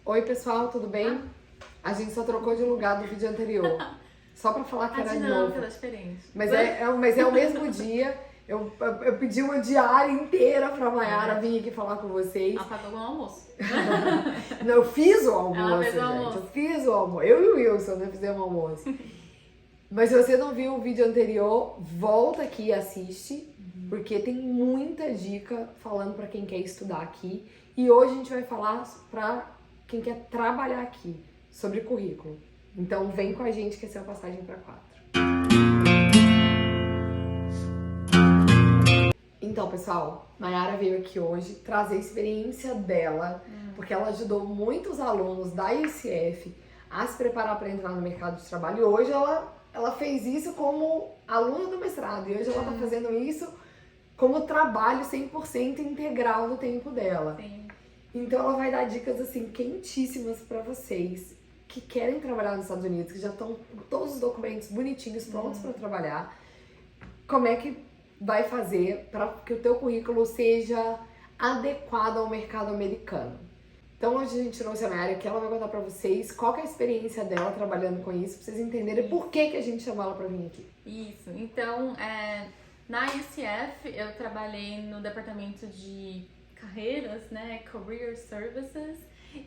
Oi pessoal, tudo bem? A gente só trocou de lugar do vídeo anterior. Só pra falar que A era dinâmica novo. tá diferente. Mas é o mesmo dia. Eu pedi uma diária inteira pra Mayara vir aqui falar com vocês. Ela pagou um almoço. Não, eu fiz o Ela almoço, fez o gente. almoço. Eu fiz o almoço. Eu e o Wilson, né, fizemos o almoço. Mas se você não viu o vídeo anterior, volta aqui e assiste. Porque tem muita dica falando pra quem quer estudar aqui. E hoje a gente vai falar pra quem quer trabalhar aqui, sobre currículo. Então vem com a gente que essa é a passagem para 4. Então, pessoal, Mayara veio aqui hoje trazer a experiência dela, porque ela ajudou muitos alunos da ICF a se preparar para entrar no mercado de trabalho. E hoje ela fez isso como aluna do mestrado, e hoje ela está fazendo isso como trabalho 100% integral no tempo dela. Sim. Então ela vai dar dicas assim quentíssimas para vocês que querem trabalhar nos Estados Unidos, que já estão com todos os documentos bonitinhos, prontos para trabalhar. Como é que vai fazer para que o teu currículo seja adequado ao mercado americano? Então hoje a gente trouxe a Mayara que ela vai contar para vocês qual que é a experiência dela trabalhando com isso, para vocês entenderem por que a gente chamou ela para vir aqui. Isso. Então, na UCF eu trabalhei no departamento de carreiras, né, Career Services,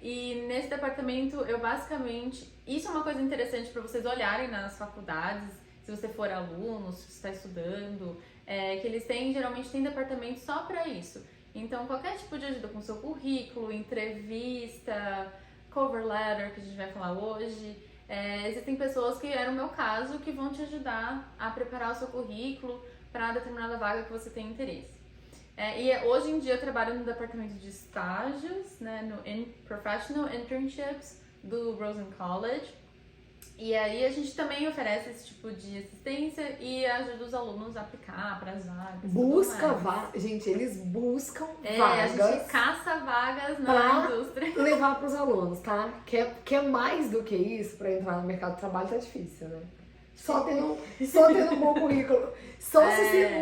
e nesse departamento eu basicamente, isso é uma coisa interessante para vocês olharem nas faculdades, se você for aluno, se você está estudando, que eles geralmente tem departamento só para isso. Então qualquer tipo de ajuda com seu currículo, entrevista, cover letter, que a gente vai falar hoje, existem pessoas que é no meu caso que vão te ajudar a preparar o seu currículo para determinada vaga que você tem interesse. Hoje em dia eu trabalho no departamento de estágios, né, no Professional Internships do Rosen College. E aí a gente também oferece esse tipo de assistência e ajuda os alunos a aplicar para as vagas. Busca vagas. Gente, eles buscam A vagas. gente caça vagas na indústria. Levar para os alunos, tá? Quer mais do que isso para entrar no mercado de trabalho tá difícil, né? Só tendo um bom currículo. Só se você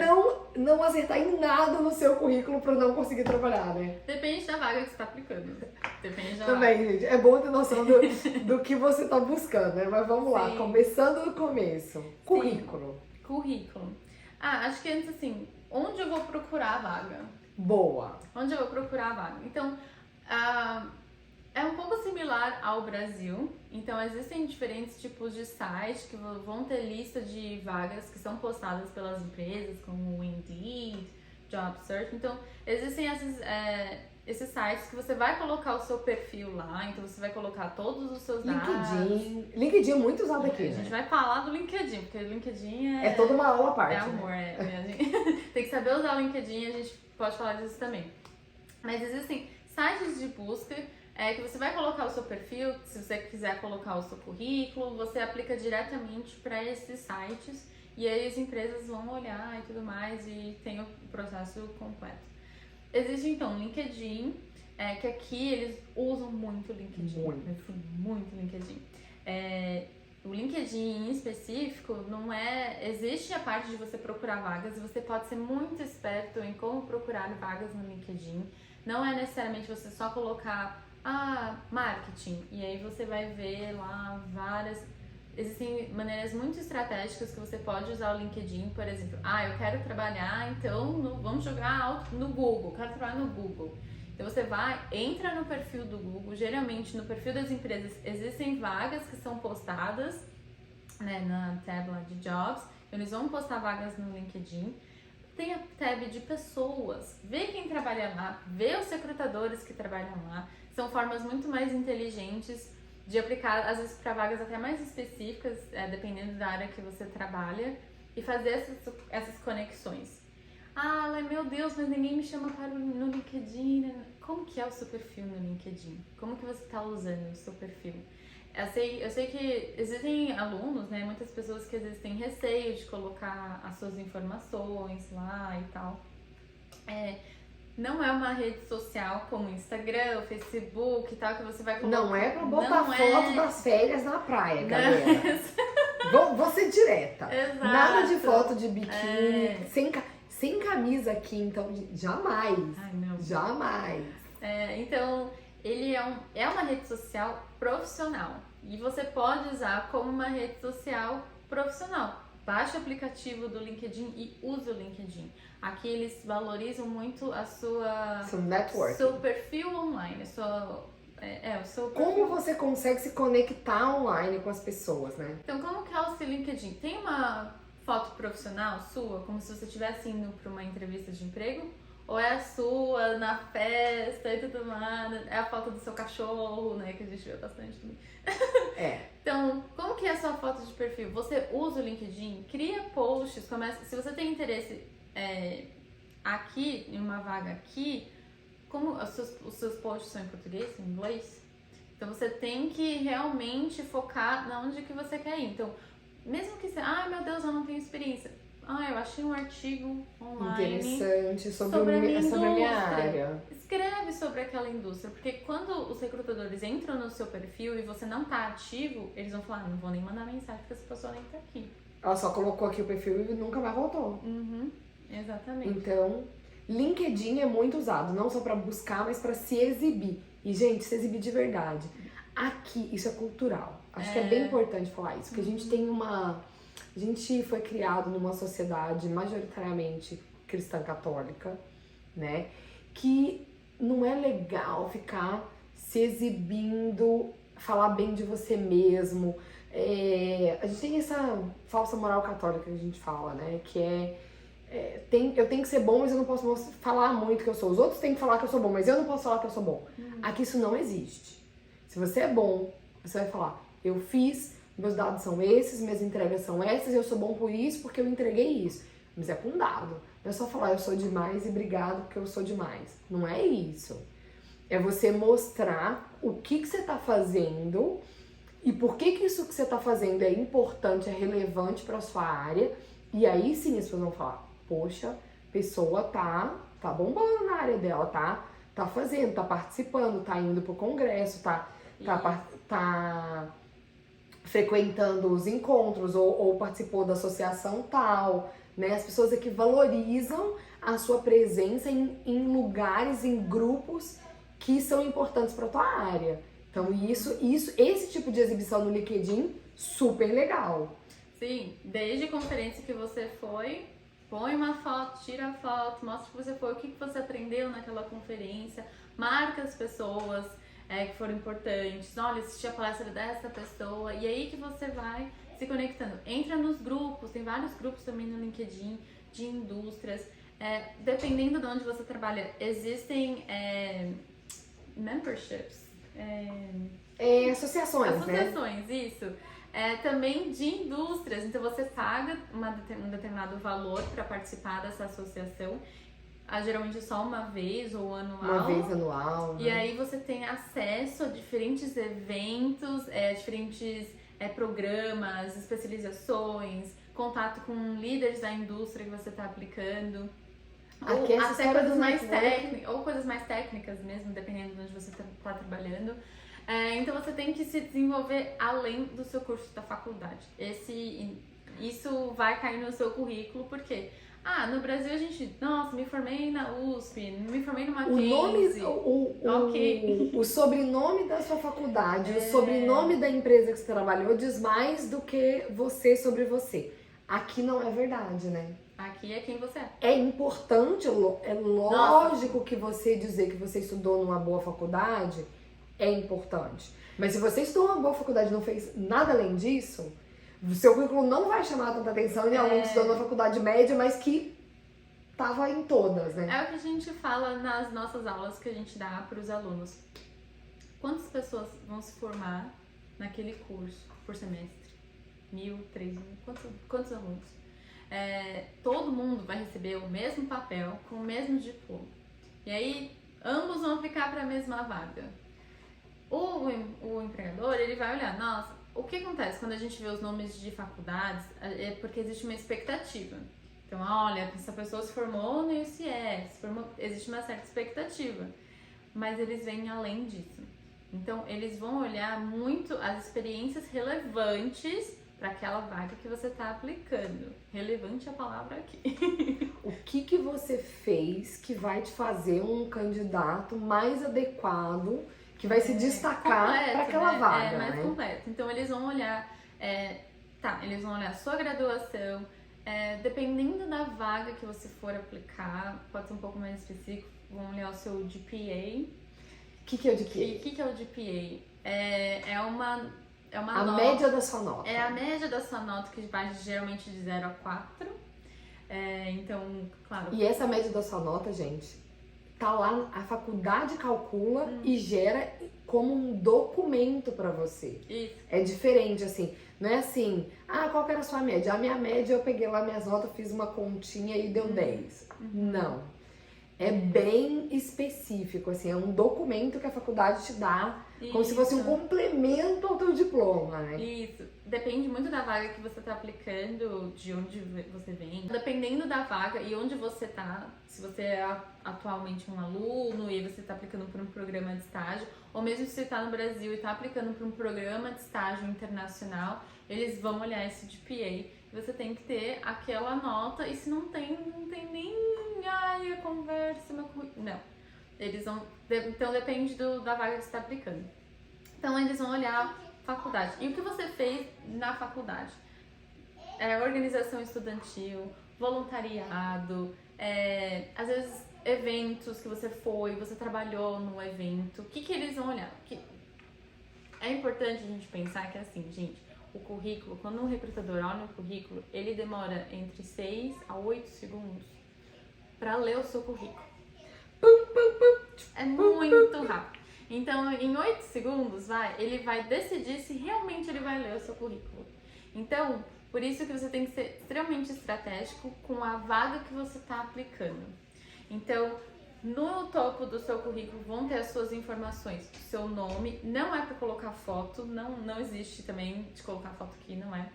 não acertar em nada no seu currículo para não conseguir trabalhar, né? Depende da vaga que você tá aplicando. Depende da Também, vaga. gente. É bom ter noção do que você tá buscando, né? Mas vamos lá, Sim. começando do começo. Currículo. Currículo. Acho que antes assim, onde eu vou procurar a vaga? Boa. Onde eu vou procurar a vaga? Então, é um pouco similar ao Brasil. Então, existem diferentes tipos de sites que vão ter lista de vagas que são postadas pelas empresas, como o Indeed, JobSearch. Então, existem esses sites que você vai colocar o seu perfil lá. Então, você vai colocar todos os seus dados. LinkedIn é muito usado aqui, A gente né? vai falar do LinkedIn, porque o LinkedIn É toda uma aula à parte. é amor, né? Tem que saber usar o LinkedIn, a gente pode falar disso também. Mas existem sites de busca que você vai colocar o seu perfil, se você quiser colocar o seu currículo, você aplica diretamente para esses sites e aí as empresas vão olhar e tudo mais e tem o processo completo. Existe então o LinkedIn, que aqui eles usam muito o LinkedIn. Muito LinkedIn. O LinkedIn em específico existe a parte de você procurar vagas e você pode ser muito esperto em como procurar vagas no LinkedIn. Não é necessariamente você só colocar marketing e aí você vai ver lá existem maneiras muito estratégicas que você pode usar o LinkedIn, por exemplo, eu quero trabalhar, então vamos jogar no Google, quero trabalhar no Google. Então você entra no perfil do Google, geralmente no perfil das empresas existem vagas que são postadas, né, na tab lá de Jobs, eles vão postar vagas no LinkedIn. Tem a tab de pessoas, vê quem trabalha lá, vê os recrutadores que trabalham lá. São formas muito mais inteligentes de aplicar, às vezes para vagas até mais específicas, dependendo da área que você trabalha, e fazer essas conexões. Meu Deus, mas ninguém me chama no LinkedIn. Como que é o seu perfil no LinkedIn? Como que você está usando o seu perfil? Eu sei que existem alunos, né, muitas pessoas que às vezes têm receio de colocar as suas informações lá e tal. Não é uma rede social como Instagram, Facebook e tal, que você vai colocar. Não é pra botar foto das férias na praia, galera. Vou ser direta. Exato. Nada de foto de biquíni, sem camisa aqui, então jamais. Ai, não. Jamais. Então, ele é uma rede social profissional e você pode usar como uma rede social profissional. Baixe o aplicativo do LinkedIn e use o LinkedIn. Aqui eles valorizam muito a Seu network. seu perfil online, o seu perfil. Como você consegue se conectar online com as pessoas, né? Então, como que é o seu LinkedIn? Tem uma foto profissional sua, como se você estivesse indo para uma entrevista de emprego? Ou é a sua na festa e tudo mais? É a foto do seu cachorro, né? Que a gente vê bastante também. Então, como que é a sua foto de perfil? Você usa o LinkedIn, cria posts, se você tem interesse aqui, em uma vaga aqui, como os seus posts são em português, em inglês? Então você tem que realmente focar na onde que você quer ir. Então, mesmo que você, meu Deus, eu não tenho experiência. Eu achei um artigo online interessante sobre a a minha indústria. área. Escreve sobre aquela indústria, porque quando os recrutadores entram no seu perfil e você não tá ativo, eles vão falar, não vou nem mandar mensagem porque essa pessoa nem tá aqui. Ela só colocou aqui o perfil e nunca mais voltou. Exatamente. Então, LinkedIn é muito usado, não só para buscar, mas para se exibir. E, gente, se exibir de verdade. Aqui, isso é cultural. Acho que é bem importante falar isso, porque a gente tem a gente foi criado numa sociedade majoritariamente cristã católica, né? Que não é legal ficar se exibindo, falar bem de você mesmo. A gente tem essa falsa moral católica que a gente fala, né? Que eu tenho que ser bom, mas eu não posso falar muito que eu sou. Os outros têm que falar que eu sou bom, mas eu não posso falar que eu sou bom. Aqui isso não existe. Se você é bom, você vai falar, eu fiz, meus dados são esses, minhas entregas são essas, eu sou bom por isso porque eu entreguei isso. Mas é com dado. Não é só falar eu sou demais e obrigado porque eu sou demais. Não é isso. É você mostrar o que você está fazendo e por que isso que você está fazendo é importante, é relevante para sua área. E aí sim as pessoas vão falar, poxa, a pessoa tá bombando na área dela, tá fazendo, tá participando, tá indo pro congresso, tá frequentando os encontros ou participou da associação tal, né? As pessoas aqui valorizam a sua presença em lugares, em grupos que são importantes para tua área. Então esse tipo de exibição no LinkedIn, super legal. Sim, desde conferência que você foi, põe uma foto, tira a foto, mostra que você foi, o que você aprendeu naquela conferência, marca as pessoas que foram importantes, olha, assisti a palestra dessa pessoa, e aí que você vai se conectando. Entra nos grupos, tem vários grupos também no LinkedIn de indústrias, dependendo de onde você trabalha, existem memberships, associações, né? Isso. Também de indústrias, então você paga um determinado valor para participar dessa associação, geralmente só uma vez ou anual. Uma vez anual, né? E aí você tem acesso a diferentes eventos, diferentes programas, especializações, contato com líderes da indústria que você está aplicando. Aqui ou até coisas mais técnicas, ou coisas mais técnicas mesmo, dependendo de onde você está trabalhando. Então você tem que se desenvolver além do seu curso da faculdade. Isso vai cair no seu currículo, porque no Brasil a gente, nossa, me formei na USP, me formei no Mackenzie. O sobrenome da sua faculdade, o sobrenome da empresa que você trabalhou diz mais do que você sobre você. Aqui não é verdade, né? Aqui é quem você é. É importante, é lógico que você dizer que você estudou numa boa faculdade é importante. Mas se você estudou numa boa faculdade e não fez nada além disso, o seu currículo não vai chamar tanta atenção de alguém que estudou numa faculdade média, mas que tava em todas, né? É o que a gente fala nas nossas aulas que a gente dá para os alunos. Quantas pessoas vão se formar naquele curso por semestre? 1.000, 3.000? Quantos alunos? Todo mundo vai receber o mesmo papel com o mesmo diploma. E aí, ambos vão aplicar para a mesma vaga. O empregador, ele vai olhar, nossa, o que acontece quando a gente vê os nomes de faculdades? É porque existe uma expectativa. Então, olha, essa pessoa se formou no ICS, existe uma certa expectativa. Mas eles vêm além disso. Então, eles vão olhar muito as experiências relevantes para aquela vaga que você está aplicando. Relevante a palavra aqui. O que você fez que vai te fazer um candidato mais adequado, que vai se destacar para aquela vaga, É mais né? completo. Então eles vão olhar, eles vão olhar a sua graduação, dependendo da vaga que você for aplicar, pode ser um pouco mais específico, vão olhar o seu GPA. O que é o E GPA? o que é o GPA? É uma A nota, média da sua nota. é a média da sua nota, que vai geralmente de 0 a 4. Então, claro. E essa média da sua nota, gente, tá lá, a faculdade calcula e gera como um documento pra você. Isso. É diferente, assim, não é assim, qual que era a sua média? A minha média, eu peguei lá minhas notas, fiz uma continha e deu 10. Não. É bem específico, assim, é um documento que a faculdade te dá, como se fosse um complemento ao teu diploma, né? Isso. Depende muito da vaga que você tá aplicando, de onde você vem. Dependendo da vaga e onde você tá, se você é atualmente um aluno e você tá aplicando para um programa de estágio, ou mesmo se você tá no Brasil e tá aplicando para um programa de estágio internacional, eles vão olhar esse GPA. Você tem que ter aquela nota, e se não tem nem a conversa, meu currículo. Não. Eles vão. Então depende da vaga que você está aplicando. Então eles vão olhar faculdade. E o que você fez na faculdade? Organização estudantil, voluntariado, às vezes eventos que você foi, você trabalhou no evento. O que eles vão olhar? É importante a gente pensar que assim, gente, o currículo, quando um recrutador olha o currículo, ele demora entre 6 a 8 segundos para ler o seu currículo. É muito rápido. Então, em 8 segundos, ele vai decidir se realmente ele vai ler o seu currículo. Então, por isso que você tem que ser extremamente estratégico com a vaga que você está aplicando. Então, no topo do seu currículo vão ter as suas informações, o seu nome, não é para colocar foto, não existe também de colocar foto aqui, não é.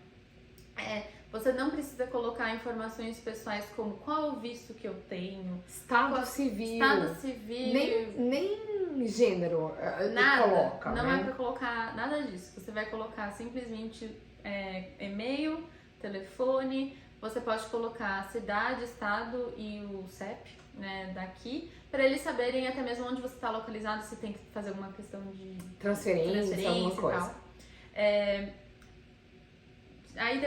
Você não precisa colocar informações pessoais como qual é o visto que eu tenho, Estado civil, nem gênero nada, coloca, não né? é para colocar nada disso. Você vai colocar simplesmente e-mail, telefone, você pode colocar cidade, estado e o CEP, né, daqui, para eles saberem até mesmo onde você está localizado, se tem que fazer alguma questão de transferência alguma coisa. Tal. Aí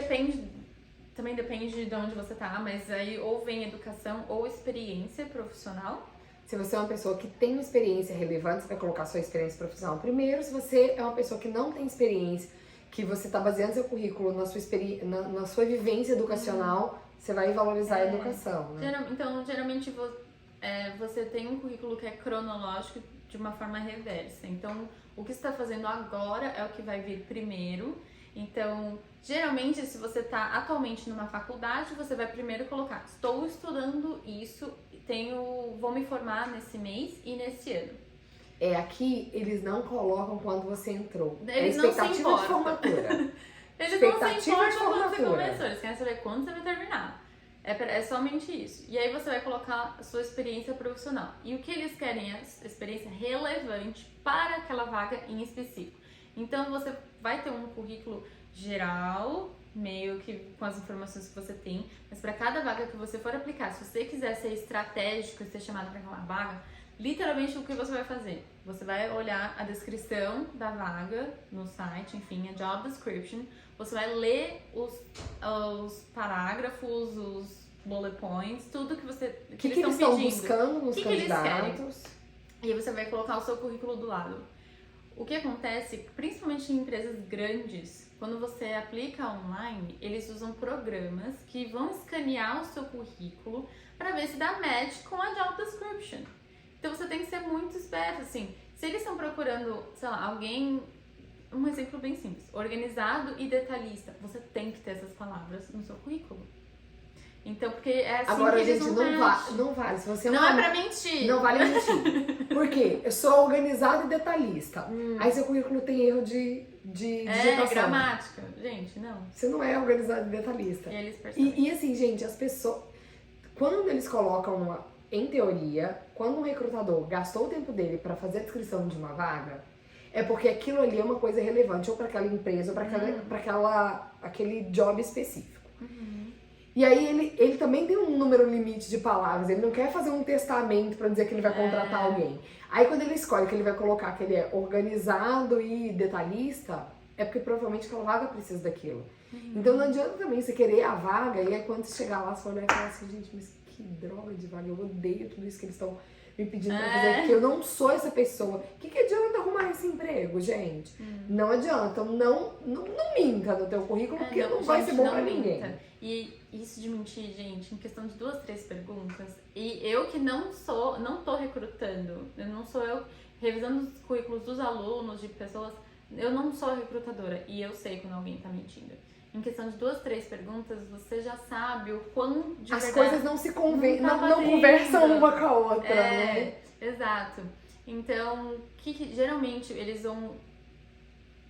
também depende de onde você tá, mas aí ou vem educação ou experiência profissional. Se você é uma pessoa que tem uma experiência relevante, você vai colocar sua experiência profissional primeiro. Se você é uma pessoa que não tem experiência, que você está baseando seu currículo na sua vivência educacional, você vai valorizar a educação, né? Então, geralmente você tem um currículo que é cronológico de uma forma reversa. Então, o que você está fazendo agora é o que vai vir primeiro. Então, geralmente, se você está atualmente numa faculdade, você vai primeiro colocar: estou estudando isso, vou me formar nesse mês e nesse ano. Aqui eles não colocam quando você entrou. Eles não se expectativa de formatura. Eles não se importam quando você começou, eles querem saber quando você vai terminar. É somente isso. E aí você vai colocar a sua experiência profissional. E o que eles querem é a experiência relevante para aquela vaga em específico. Então você vai ter um currículo geral, meio que com as informações que você tem, mas para cada vaga que você for aplicar, se você quiser ser estratégico e ser chamado para aquela vaga, literalmente o que você vai fazer? Você vai olhar a descrição da vaga no site, enfim, a job description, você vai ler os parágrafos, os bullet points, tudo que eles estão pedindo. Buscando nos candidatos. E aí você vai colocar o seu currículo do lado. O que acontece, principalmente em empresas grandes, quando você aplica online, eles usam programas que vão escanear o seu currículo para ver se dá match com a job description. Então você tem que ser muito esperto, assim. Se eles estão procurando, sei lá, alguém, um exemplo bem simples, organizado e detalhista, você tem que ter essas palavras no seu currículo. Então, porque é assim. Agora, que eles gente, não vale. Se você não é pra mentir. Não vale mentir. Por quê? Eu sou organizado e detalhista. Aí seu currículo tem erro de digitação. Gramática. Gente, não. Você não é organizado e detalhista. E eles percebem. E assim, gente, as pessoas... Quando eles colocam em teoria, quando um recrutador gastou o tempo dele para fazer a descrição de uma vaga, é porque aquilo ali é uma coisa relevante ou para aquela empresa ou para aquele job específico. E aí ele também tem um número limite de palavras, ele não quer fazer um testamento pra dizer que ele vai contratar alguém. Aí quando ele escolhe que ele vai colocar que ele é organizado e detalhista, é porque provavelmente aquela vaga precisa daquilo. Então não adianta também você querer a vaga e aí quando você chegar lá, você olhar e falar assim, gente, mas que droga de vaga, eu odeio tudo isso que eles estão me pedindo pra fazer, porque eu não sou essa pessoa. O que adianta arrumar esse emprego, gente? Não adianta, não minta no teu currículo, porque não vai ser bom pra ninguém. E isso de mentir, gente, em questão de 2, 3 perguntas, e eu que não tô recrutando, não sou eu revisando os currículos dos alunos, de pessoas, eu não sou recrutadora e eu sei quando alguém tá mentindo. Em questão de 2, 3 perguntas, você já sabe o quão de as verdade coisas não se não conversam uma com a outra, né? Exato. Então, que geralmente eles vão,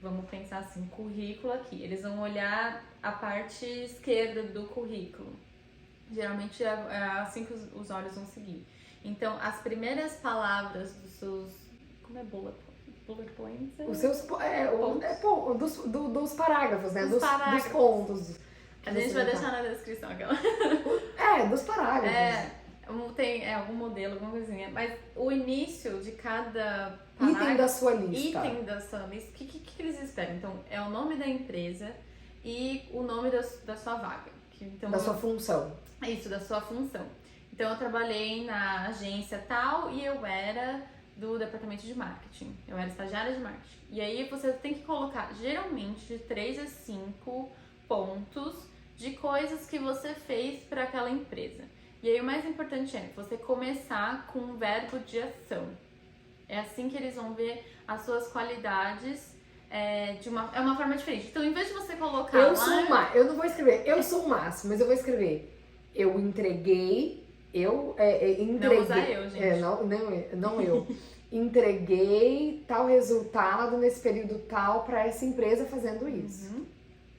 vamos pensar assim, currículo aqui, eles vão olhar a parte esquerda do currículo. Geralmente é assim que os olhos vão seguir. Então, as primeiras palavras dos seus, como é bullet points? Os seus dos parágrafos, né? Dos pontos. A gente vai deixar na descrição aquela. Dos parágrafos. Tem algum modelo, alguma coisinha. Mas o início de cada parágrafo, item da sua lista. O que eles esperam? Então, é o nome da empresa e o nome da sua vaga. Então, da sua função. Isso, da sua função. Então, eu trabalhei na agência tal e eu era do departamento de marketing. Eu era estagiária de marketing. E aí, você tem que colocar, geralmente, de 3 a 5 pontos de coisas que você fez para aquela empresa. E aí, o mais importante é você começar com um verbo de ação. É assim que eles vão ver as suas qualidades. É uma forma diferente. Então, em vez de você colocar eu não vou escrever, eu sou o máximo, mas eu vou escrever. Eu entreguei, entreguei. Não usar eu, gente. Não eu. Entreguei tal resultado nesse período tal para essa empresa fazendo isso.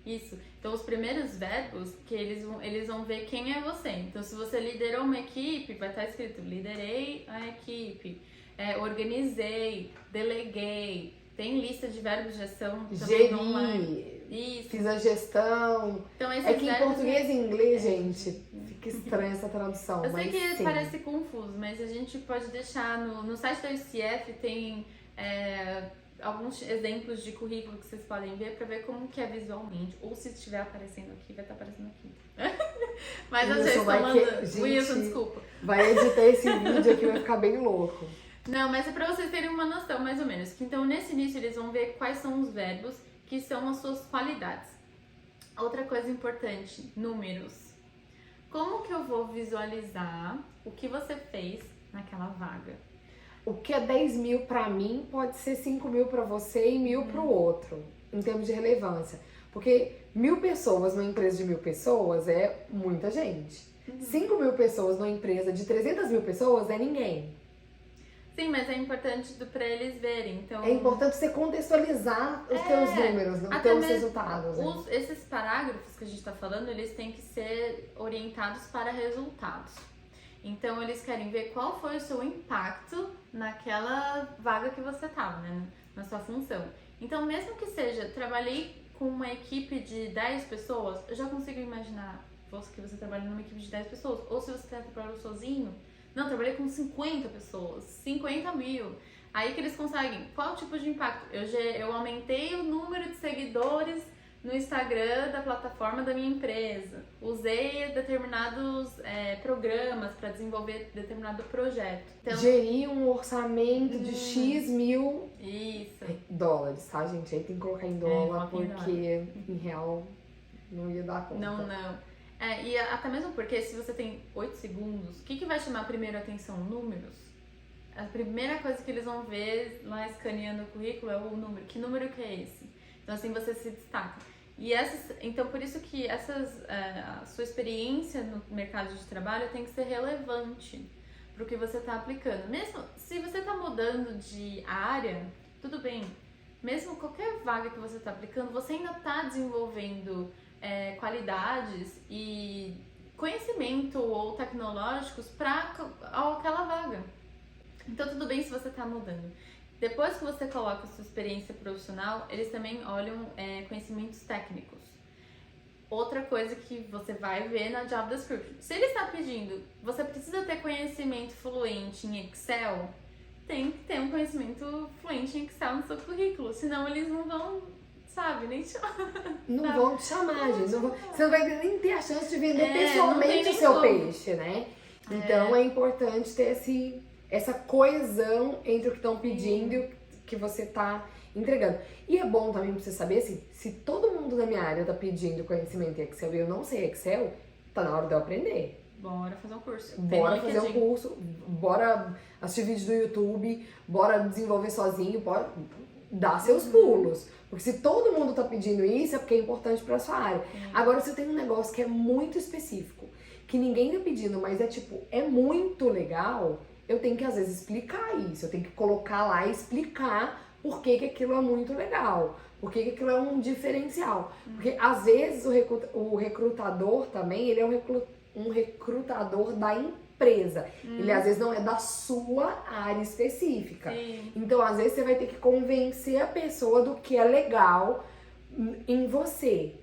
Isso. Então, os primeiros verbos que eles vão ver quem é você. Então, se você liderou uma equipe, vai estar escrito liderei a equipe, organizei, deleguei. Tem lista de verbos de ação. Geri. Isso. Fiz a gestão. Então, é que em português e inglês, gente, fica estranha essa tradução. Eu sei que sim. Parece confuso, mas a gente pode deixar no site da UCF tem alguns exemplos de currículo que vocês podem ver para ver como que é visualmente. Ou se estiver aparecendo aqui, vai estar aparecendo aqui. Mas eu já estou mandando. Wilson, desculpa. Vai editar esse vídeo aqui, vai ficar bem louco. Não, mas é pra vocês terem uma noção, mais ou menos. Então, nesse início, eles vão ver quais são os verbos que são as suas qualidades. Outra coisa importante, números. Como que eu vou visualizar o que você fez naquela vaga? O que é 10 mil pra mim pode ser 5 mil pra você e 1.000 pro outro, em termos de relevância. Porque 1.000 pessoas numa empresa de 1.000 pessoas é muita gente. 5 mil pessoas numa empresa de 300 mil pessoas é ninguém. Sim, mas é importante para eles verem. Então, é importante você contextualizar os teus números, os teus resultados. Esses parágrafos que a gente está falando, eles têm que ser orientados para resultados. Então, eles querem ver qual foi o seu impacto naquela vaga que você estava, né? Na sua função. Então, mesmo que seja, trabalhei com uma equipe de 10 pessoas, eu já consigo imaginar que você trabalha numa equipe de 10 pessoas. Ou se você trabalhou sozinho, não, trabalhei com 50 pessoas, 50 mil. Aí que eles conseguem, qual tipo de impacto? Eu aumentei o número de seguidores no Instagram da plataforma da minha empresa. Usei determinados programas para desenvolver determinado projeto. Então, gerir um orçamento de X mil dólares, tá, gente? Aí tem que colocar em dólar, porque em real não ia dar conta. Não. E até mesmo porque se você tem 8 segundos, o que vai chamar primeiro a atenção? Números. A primeira coisa que eles vão ver lá escaneando o currículo é o número. Que número que é esse? Então assim você se destaca. Então por isso que a sua experiência no mercado de trabalho tem que ser relevante para o que você está aplicando. Mesmo se você está mudando de área, tudo bem. Mesmo qualquer vaga que você está aplicando, você ainda está desenvolvendo qualidades e conhecimento ou tecnológicos para aquela vaga. Então tudo bem se você está mudando. Depois que você coloca a sua experiência profissional, eles também olham conhecimentos técnicos. outra coisa que você vai ver na job description. Se ele está pedindo, você precisa ter conhecimento fluente em Excel, tem que ter um conhecimento fluente em Excel no seu currículo, senão eles não vão, sabe, nem te chamar. Não vão te chamar, gente. Você não vai nem ter a chance de vender não pessoalmente tem o seu como. peixe, né? Então é importante ter essa coesão entre o que estão pedindo e o que você tá entregando. E é bom também pra você saber, assim, se todo mundo da minha área tá pedindo conhecimento em Excel e eu não sei Excel, tá na hora de eu aprender. Bora fazer um curso. Bora fazer um curso, bora assistir vídeo do YouTube, bora desenvolver sozinho, bora dar seus pulos. Porque se todo mundo tá pedindo isso, é porque é importante pra sua área. Agora, você tem um negócio que é muito específico, que ninguém tá pedindo, mas é muito legal, eu tenho que às vezes explicar isso, eu tenho que colocar lá e explicar por que aquilo é muito legal, por que aquilo é um diferencial. Porque às vezes o recrutador também, ele é um recrutador da empresa. Ele às vezes não é da sua área específica. Sim. Então às vezes você vai ter que convencer a pessoa do que é legal em você,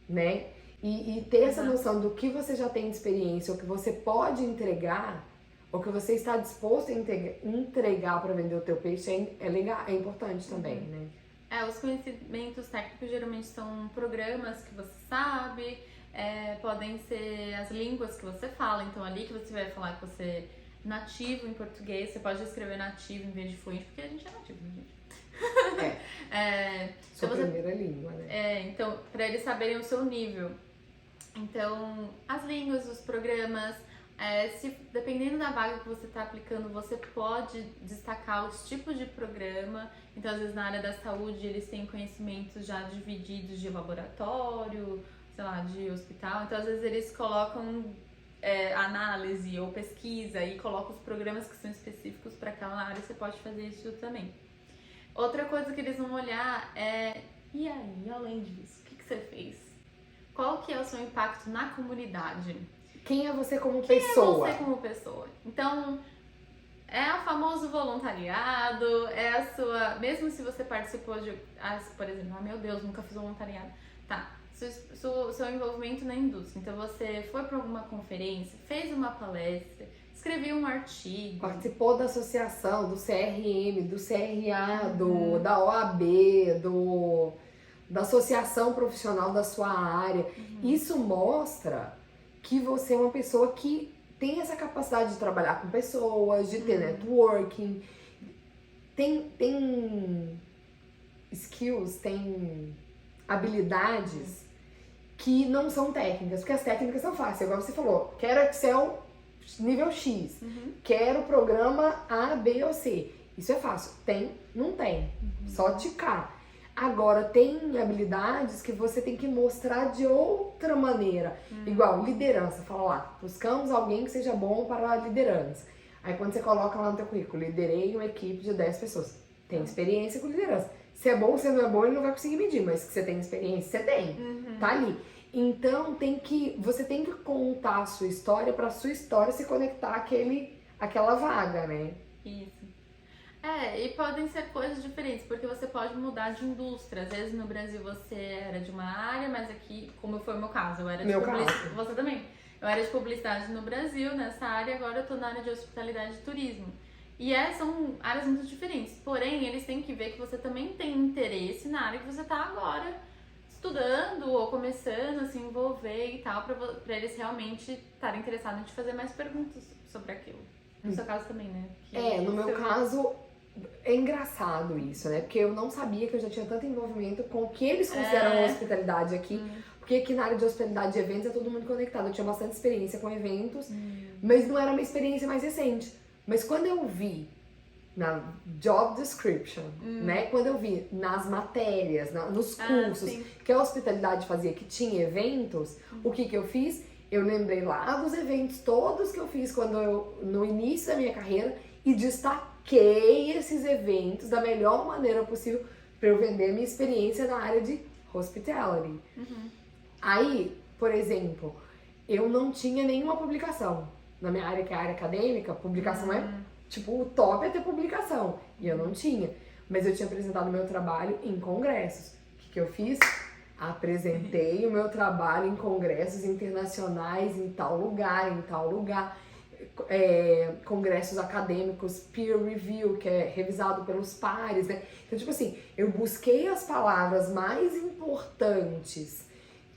né? E ter essa noção do que você já tem de experiência, o que você pode entregar, o que você está disposto a entregar para vender o teu peixe é legal, é importante também, né? Os conhecimentos técnicos geralmente são programas que você sabe, podem ser as línguas que você fala, então ali que você vai falar que você é nativo em português, você pode escrever nativo em vez de fluente, porque a gente é nativo, né, gente? Sua então primeira língua, né? Então, para eles saberem o seu nível. Então, as línguas, os programas, dependendo da vaga que você está aplicando, você pode destacar os tipos de programa. Então, às vezes, na área da saúde, eles têm conhecimentos já divididos de laboratório, sei lá, de hospital. Então, às vezes, eles colocam análise ou pesquisa e colocam os programas que são específicos para aquela área. Você pode fazer isso também. Outra coisa que eles vão olhar e aí, além disso, o que você fez? Qual que é o seu impacto na comunidade? Quem é você como pessoa? Quem é você como pessoa? Então, é o famoso voluntariado, é a sua... Mesmo se você participou de... por exemplo, meu Deus, nunca fiz voluntariado. Tá, seu envolvimento na indústria. Então, você foi para alguma conferência, fez uma palestra, escreveu um artigo. Participou da associação, do CRM, do CRA, da OAB, da associação profissional da sua área. Isso mostra que você é uma pessoa que tem essa capacidade de trabalhar com pessoas, de ter networking, tem skills, tem habilidades que não são técnicas, porque as técnicas são fáceis. Agora você falou, quero Excel nível X, quero programa A, B ou C. Isso é fácil. Tem? Não tem. Só ticar. Agora, tem habilidades que você tem que mostrar de outra maneira. Igual, liderança. Fala lá, buscamos alguém que seja bom para a liderança. Aí, quando você coloca lá no teu currículo, liderei uma equipe de 10 pessoas. Tem experiência com liderança. Se é bom ou se não é bom, ele não vai conseguir medir. Mas que você tem experiência, você tem. Tá ali. Então, você tem que contar a sua história para a sua história se conectar àquela vaga, né? Isso. E podem ser coisas diferentes, porque você pode mudar de indústria. Às vezes no Brasil você era de uma área, mas aqui, como foi o meu caso, eu era de publicidade. Você também. Eu era de publicidade no Brasil, nessa área, agora eu tô na área de hospitalidade e turismo. E são áreas muito diferentes. Porém, eles têm que ver que você também tem interesse na área que você tá agora estudando ou começando a se envolver e tal, pra eles realmente estarem interessados em te fazer mais perguntas sobre aquilo. No seu caso também, né? No meu caso, é engraçado isso, né? Porque eu não sabia que eu já tinha tanto envolvimento com o que eles consideram hospitalidade aqui. Porque aqui na área de hospitalidade de eventos é todo mundo conectado. Eu tinha bastante experiência com eventos, mas não era uma experiência mais recente. Mas quando eu vi na job description, né? Quando eu vi nas matérias, nos cursos que a hospitalidade fazia, que tinha eventos, o que eu fiz? Eu lembrei lá dos eventos todos que eu fiz no início da minha carreira e destaquei esses eventos da melhor maneira possível para eu vender a minha experiência na área de hospitality. Aí, por exemplo, eu não tinha nenhuma publicação. Na minha área, que é a área acadêmica, publicação o top é ter publicação. E eu não tinha. Mas eu tinha apresentado meu trabalho em congressos. O que eu fiz? Apresentei o meu trabalho em congressos internacionais em tal lugar, congressos acadêmicos, peer review, que é revisado pelos pares, né? Então, tipo assim, eu busquei as palavras mais importantes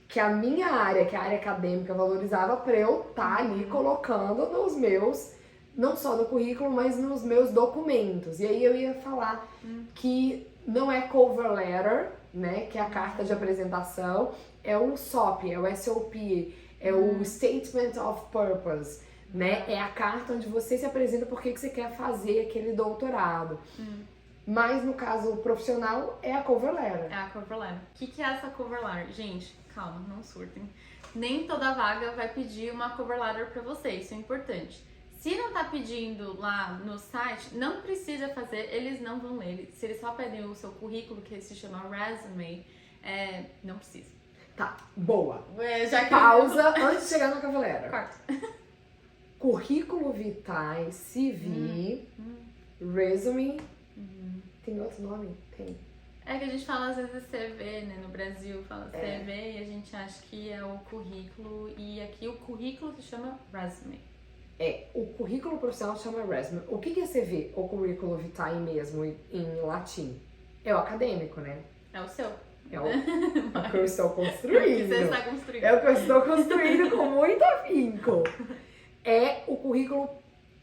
que a minha área, que a área acadêmica valorizava, para eu estar ali colocando nos meus, não só no currículo, mas nos meus documentos. E aí eu ia falar que não é cover letter, né, que é a carta de apresentação, é o SOP, é o SOP, é o Statement of Purpose, né, é a carta onde você se apresenta por que você quer fazer aquele doutorado. Mas no caso profissional é a cover letter. É a cover letter. O que é essa cover letter? Gente, calma, não surtem. Nem toda vaga vai pedir uma cover letter pra você, isso é importante. Se não tá pedindo lá no site, não precisa fazer, eles não vão ler. Se eles só pedem o seu currículo, que se chama resume, não precisa. Tá, boa. Já que Pausa antes de chegar na cover letter. Corta. Currículo vitae, CV, resume, tem outro nome? Tem. É que a gente fala às vezes CV, né? No Brasil fala CV e a gente acha que é o currículo, e aqui o currículo se chama resume. O currículo profissional chama resume. O que é CV, ou currículo vitae mesmo, em latim? É o acadêmico, né? É o seu. É o que eu estou O que construindo. você está construindo. É o que eu estou construindo com muito afinco. É o currículo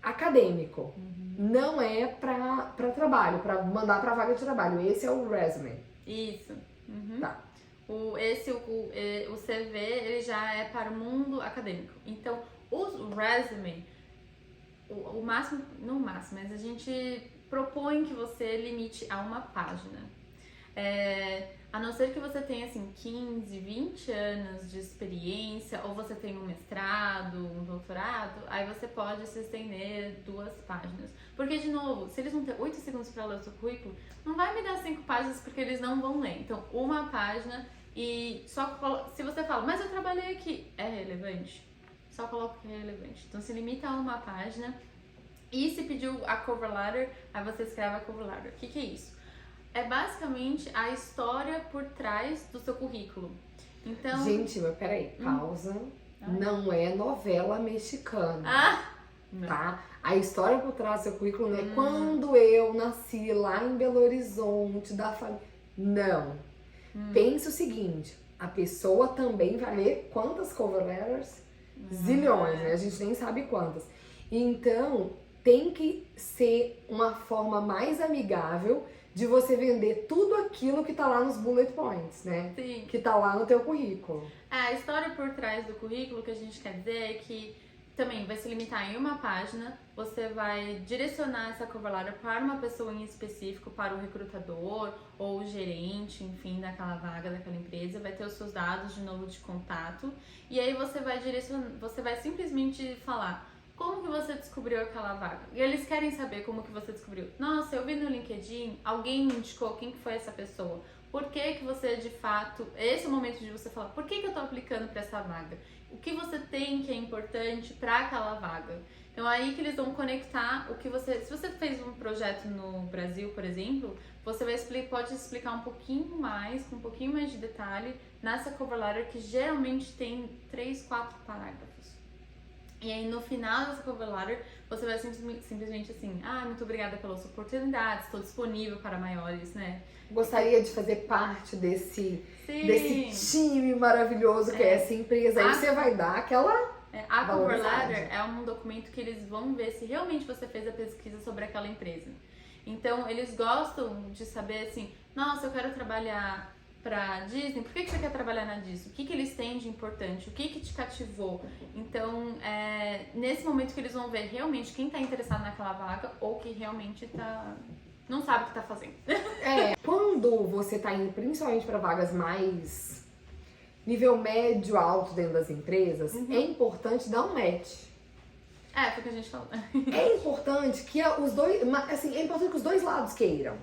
acadêmico. Não é pra trabalho, pra mandar pra vaga de trabalho. Esse é o resume. Isso. Tá. O CV, ele já é para o mundo acadêmico. Então, o resume, o máximo, não o máximo, mas a gente propõe que você limite a uma página. A não ser que você tenha, assim, 15, 20 anos de experiência, ou você tenha um mestrado, um doutorado, aí você pode se estender 2 páginas. Porque, de novo, se eles vão ter 8 segundos para ler o seu currículo, não vai me dar 5 páginas porque eles não vão ler. Então, uma página e só se você fala, mas eu trabalhei aqui, é relevante? Só coloca que é relevante. Então, se limita a uma página. E se pediu a cover letter, aí você escreve a cover letter. O que é isso? É basicamente a história por trás do seu currículo. Então... Gente, mas peraí, pausa. Não é novela mexicana. Tá? A história por trás do seu currículo não é quando eu nasci lá em Belo Horizonte, da família. Não. Pense o seguinte, a pessoa também vai ler quantas cover letters? Zilhões, né? A gente nem sabe quantas. Então, tem que ser uma forma mais amigável de você vender tudo aquilo que tá lá nos bullet points, né? Sim. Que tá lá no teu currículo. A história por trás do currículo, que a gente quer dizer é que também vai se limitar em uma página, você vai direcionar essa cover letter para uma pessoa em específico, para o recrutador ou o gerente, enfim, daquela vaga, daquela empresa, vai ter os seus dados de novo de contato, e aí você vai você vai simplesmente falar como que você descobriu aquela vaga. E eles querem saber como que você descobriu. Nossa, eu vi no LinkedIn, alguém me indicou, quem que foi essa pessoa? Por que que você, de fato, esse é o momento de você falar, por que que eu tô aplicando para essa vaga? O que você tem que é importante para aquela vaga? Então, aí que eles vão conectar o que você... Se você fez um projeto no Brasil, por exemplo, você pode explicar um pouquinho mais, com um pouquinho mais de detalhe, nessa cover letter, que geralmente tem 3, 4 parágrafos. E aí, no final dessa cover letter, você vai simplesmente assim, muito obrigada pelas oportunidades, estou disponível para maiores, né? Gostaria de fazer parte desse time maravilhoso que é essa empresa. Aí você vai dar aquela... A cover letter é um documento que eles vão ver se realmente você fez a pesquisa sobre aquela empresa. Então, eles gostam de saber assim, nossa, eu quero trabalhar pra Disney, por que você quer trabalhar na Disney? O que eles têm de importante? O que te cativou? Então, nesse momento que eles vão ver realmente quem tá interessado naquela vaga ou que realmente não sabe o que tá fazendo. Quando você tá indo principalmente para vagas mais nível médio, alto dentro das empresas, é importante dar um match. Foi o que a gente falou. É importante que os dois, assim, é importante que os dois lados queiram.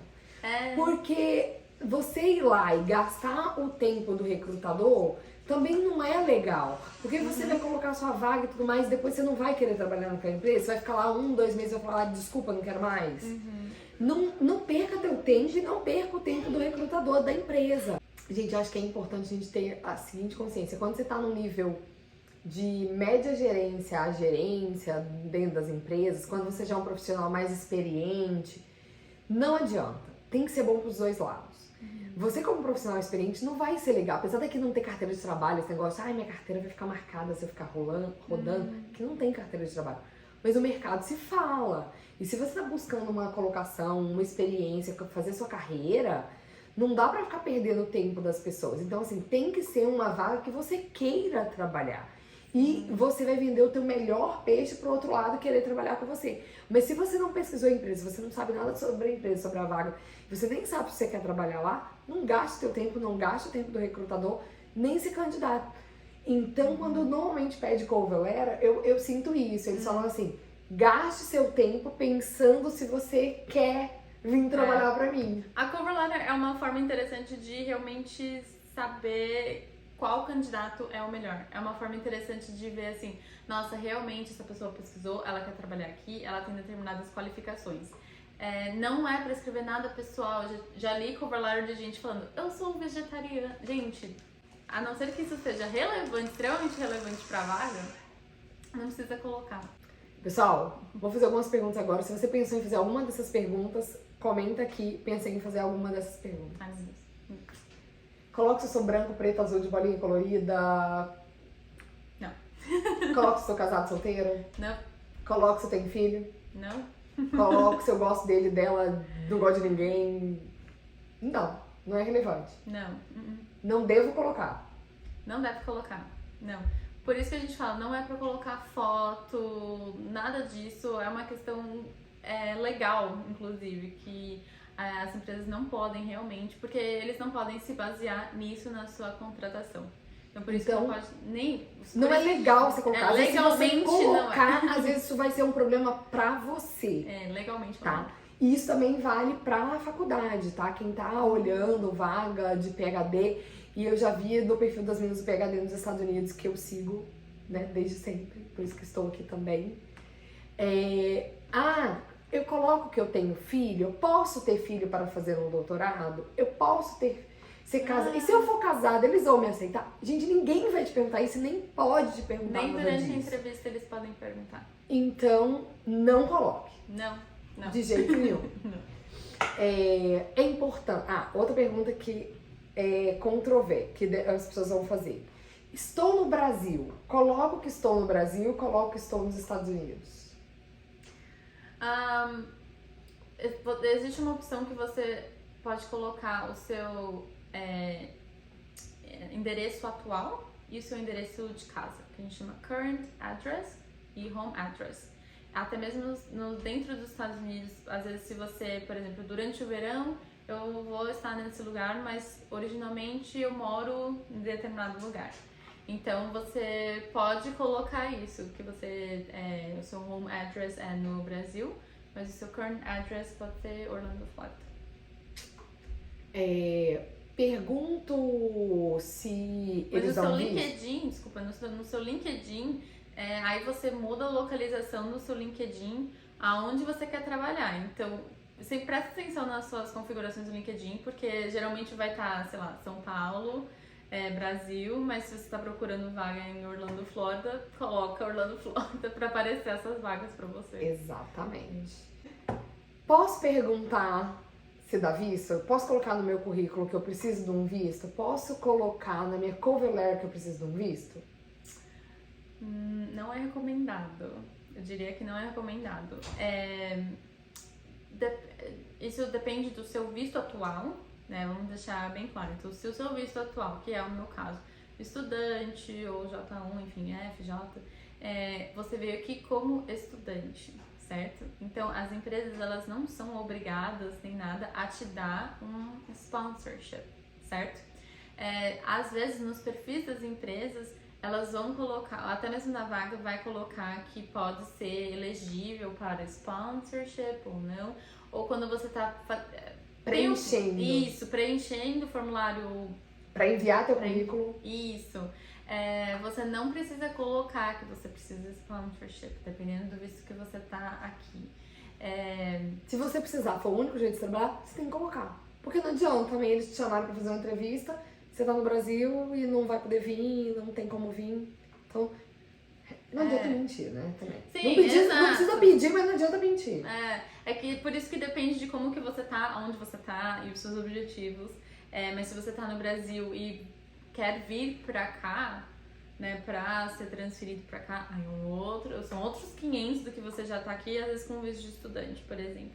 Porque você ir lá e gastar o tempo do recrutador também não é legal. Porque você vai colocar a sua vaga e tudo mais, e depois você não vai querer trabalhar naquela empresa, você vai ficar lá 1, 2 meses e vai falar, desculpa, não quero mais. Não perca teu tempo e não perca o tempo do recrutador da empresa. Gente, eu acho que é importante a gente ter a seguinte consciência. Quando você tá num nível de média gerência a gerência dentro das empresas, quando você já é um profissional mais experiente, não adianta. Tem que ser bom pros dois lados. Você como profissional experiente não vai ser legal, apesar daqui não ter carteira de trabalho, esse negócio, minha carteira vai ficar marcada se eu ficar rodando, que não tem carteira de trabalho. Mas o mercado se fala. E se você está buscando uma colocação, uma experiência, fazer sua carreira, não dá pra ficar perdendo o tempo das pessoas. Então, assim, tem que ser uma vaga que você queira trabalhar. E você vai vender o teu melhor peixe pro outro lado e querer trabalhar com você. Mas se você não pesquisou a empresa, você não sabe nada sobre a empresa, sobre a vaga, você nem sabe se você quer trabalhar lá, não gaste o teu tempo, não gaste o tempo do recrutador, nem se candidate. Então, quando normalmente pede cover letter, eu sinto isso. Eles falam assim, gaste seu tempo pensando se você quer vir trabalhar pra mim. A cover letter é uma forma interessante de realmente saber qual candidato é o melhor. É uma forma interessante de ver assim, nossa, realmente essa pessoa pesquisou, ela quer trabalhar aqui, ela tem determinadas qualificações. Não é pra escrever nada pessoal, já li cover letter de gente falando, eu sou vegetariana. Gente, a não ser que isso seja relevante, extremamente relevante pra vaga, não precisa colocar. Pessoal, vou fazer algumas perguntas agora. Se você pensou em fazer alguma dessas perguntas, comenta aqui, pensei em fazer alguma dessas perguntas. Ai, meu Deus. Coloque se eu sou branco, preto, azul, de bolinha colorida. Não. Coloque se eu sou casado, solteira. Não. Coloque se eu tenho filho. Não. Coloque se eu gosto dele, dela, não gosto de ninguém. Não é relevante. Não. Não devo colocar. Não deve colocar. Não. Por isso que a gente fala, não é pra colocar foto, nada disso. É uma questão legal, inclusive, que as empresas não podem realmente, porque eles não podem se basear nisso na sua contratação. Então, por isso que não pode nem... Não é legal você colocar. Legalmente se você colocar, não é. às vezes isso vai ser um problema pra você. Legalmente tá? não. E isso também vale pra faculdade, tá? Quem tá olhando vaga de PhD, e eu já vi no perfil das meninas do PhD nos Estados Unidos, que eu sigo, né, desde sempre, por isso que estou aqui também. Eu coloco que eu tenho filho, eu posso ter filho para fazer um doutorado? Eu posso ser casada? E se eu for casada, eles vão me aceitar? Gente, ninguém vai te perguntar isso, nem pode te perguntar Nem nada durante disso. a entrevista eles podem perguntar. Então, não coloque. Não. De jeito nenhum. Não. É importante. Outra pergunta que é controversa, que as pessoas vão fazer. Estou no Brasil. Coloco que estou no Brasil, coloco que estou nos Estados Unidos. Existe uma opção que você pode colocar o seu endereço atual e o seu endereço de casa, que a gente chama current address e home address. Até mesmo dentro dos Estados Unidos, às vezes se você, por exemplo, durante o verão, eu vou estar nesse lugar, mas originalmente eu moro em determinado lugar. Então você pode colocar isso, que o seu home address é no Brasil, mas o seu current address pode ser Orlando, Florida. Pergunto se mas eles no seu dão LinkedIn, desculpa, no seu LinkedIn, aí você muda a localização do seu LinkedIn aonde você quer trabalhar. Então, você presta atenção nas suas configurações do LinkedIn, porque geralmente vai estar, sei lá, São Paulo, Brasil, mas se você está procurando vaga em Orlando, Florida, coloca Orlando, Florida para aparecer essas vagas para você. Exatamente. Posso perguntar se dá visto? Eu posso colocar no meu currículo que eu preciso de um visto? Posso colocar na minha cover letter que eu preciso de um visto? Não é recomendado. Eu diria que não é recomendado. Isso depende do seu visto atual, né? Vamos deixar bem claro. Então, se o seu visto atual, que é o meu caso, estudante ou J1, enfim, FJ, você veio aqui como estudante, certo? Então, as empresas, elas não são obrigadas nem nada a te dar um sponsorship, certo? Às vezes, nos perfis das empresas, elas vão colocar, até mesmo na vaga vai colocar que pode ser elegível para sponsorship ou não, ou quando você está Preenchendo. Preenchendo o formulário para enviar teu currículo. Isso. Você não precisa colocar que você precisa de sponsorship, dependendo do visto que você tá aqui. Se você precisar, for o único jeito de trabalhar, você tem que colocar. Porque não adianta também eles te chamarem para fazer uma entrevista você tá no Brasil e não vai poder vir, não tem como vir. Então, não adianta mentir, né? Também. Sim, Não precisa pedir, mas não adianta mentir. É que por isso que depende de como que você tá, onde você tá e os seus objetivos. Mas se você tá no Brasil e quer vir pra cá, né, pra ser transferido pra cá, aí são outros 500 do que você já tá aqui, às vezes com visto de estudante, por exemplo.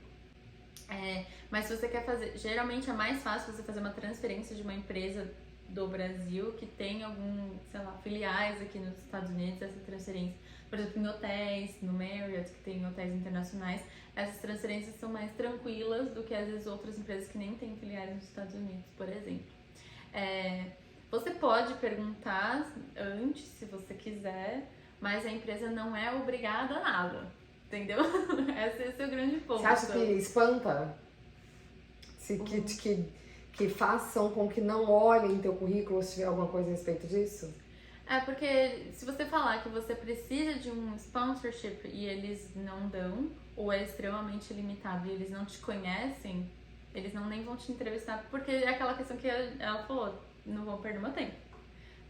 Mas se você quer fazer, geralmente é mais fácil você fazer uma transferência de uma empresa do Brasil que tem sei lá, filiais aqui nos Estados Unidos, essa transferência. Por exemplo, em hotéis, no Marriott, que tem hotéis internacionais, essas transferências são mais tranquilas do que às vezes outras empresas que nem têm filiais nos Estados Unidos, por exemplo. Você pode perguntar antes, se você quiser, mas a empresa não é obrigada a nada, entendeu? Esse é o grande ponto. Você acha que espanta? Que façam com que não olhem teu currículo se tiver alguma coisa a respeito disso? Porque se você falar que você precisa de um sponsorship e eles não dão, ou é extremamente limitado e eles não te conhecem, eles nem vão te entrevistar, porque é aquela questão que ela falou, não vão perder meu tempo,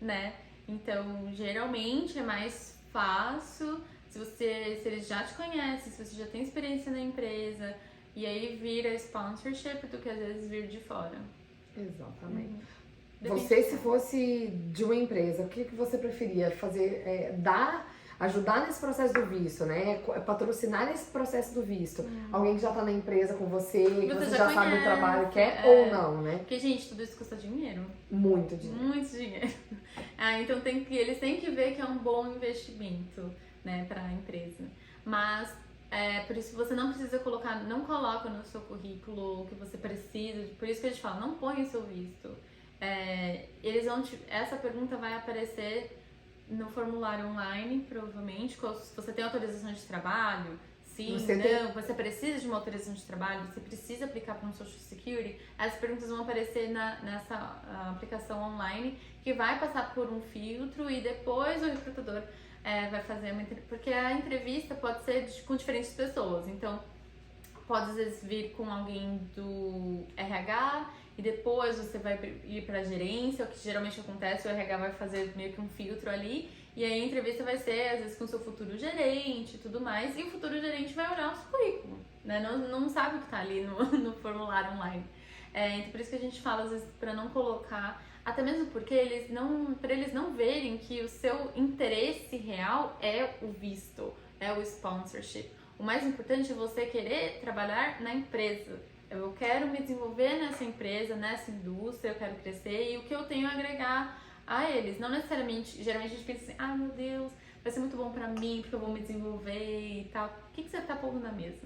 né? Então, geralmente é mais fácil se eles já te conhecem, se você já tem experiência na empresa, e aí vira sponsorship do que às vezes vir de fora. Exatamente. Você, se fosse de uma empresa, o que você preferia fazer? Ajudar nesse processo do visto, né? Patrocinar nesse processo do visto. Alguém que já tá na empresa com você, que você já sabe o trabalho que é ou não, né? Porque, gente, tudo isso custa dinheiro. Muito dinheiro. Muito dinheiro. Então eles têm que ver que é um bom investimento, né, pra empresa. Mas por isso você não precisa não coloca no seu currículo o que você precisa. Por isso que a gente fala, não põe o seu visto. Essa pergunta vai aparecer no formulário online, provavelmente, se você tem autorização de trabalho, sim, você precisa de uma autorização de trabalho, você precisa aplicar para um Social Security, essas perguntas vão aparecer nessa aplicação online, que vai passar por um filtro e depois o recrutador vai fazer uma entrevista, porque a entrevista pode ser com diferentes pessoas, então pode às vezes vir com alguém do RH e depois você vai ir para a gerência, o que geralmente acontece, o RH vai fazer meio que um filtro ali, e aí a entrevista vai ser às vezes com o seu futuro gerente e tudo mais, e o futuro gerente vai olhar o seu currículo, né? Não sabe o que está ali no formulário online. Então por isso que a gente fala às vezes para não colocar, até mesmo porque para eles não verem que o seu interesse real é o visto, é o sponsorship. O mais importante é você querer trabalhar na empresa. Eu quero me desenvolver nessa empresa, nessa indústria, eu quero crescer e o que eu tenho a agregar a eles. Não necessariamente, geralmente a gente pensa assim, meu Deus, vai ser muito bom pra mim, porque eu vou me desenvolver e tal. O que você tá pondo na mesa?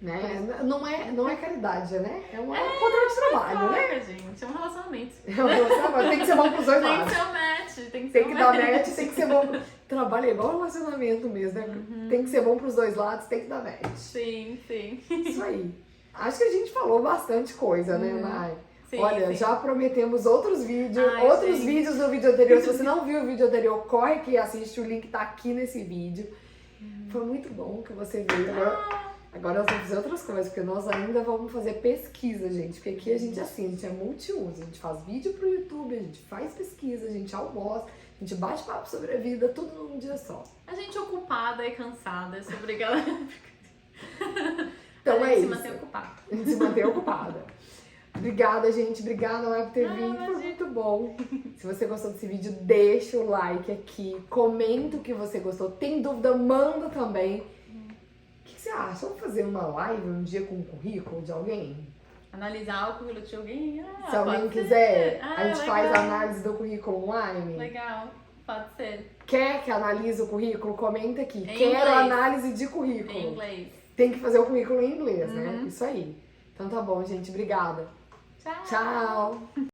Né? Não é caridade, né? É um contrato de trabalho, né? Gente, é um relacionamento. Tem que ser bom pros dois lados. Tem que ser um match. Tem que dar match, tem que ser bom. Trabalho é igual relacionamento mesmo, né? Tem que ser bom pros dois lados, tem que dar match. Sim. Isso aí. Acho que a gente falou bastante coisa, né, Mai? Sim, Olha, já prometemos outros vídeos, vídeos no vídeo anterior. Se você não viu o vídeo anterior, corre aqui e assiste, o link tá aqui nesse vídeo. Foi muito bom que você veio. Agora nós vamos fazer outras coisas, porque nós ainda vamos fazer pesquisa, gente. Porque aqui a gente a gente é multiuso. A gente faz vídeo pro YouTube, a gente faz pesquisa, a gente almoça, a gente bate papo sobre a vida, tudo num dia só. A gente é ocupada e cansada, é sobre galera. Então a gente se mantém ocupada. A gente se mantém ocupada. Obrigada, gente. Obrigada, Mai, por ter vindo. Foi muito bom. Se você gostou desse vídeo, deixa o like aqui. Comenta o que você gostou. Tem dúvida, manda também. O que você acha? Vamos fazer uma live um dia com o currículo de alguém? Analisar o currículo de alguém? Se alguém quiser, a gente legal. faz a análise do currículo online. Legal, pode ser. Quer que analise o currículo? Comenta aqui. Em Quero inglês. análise de currículo. Em inglês. Tem que fazer o currículo em inglês, né? Isso aí. Então tá bom, gente. Obrigada. Tchau. Tchau.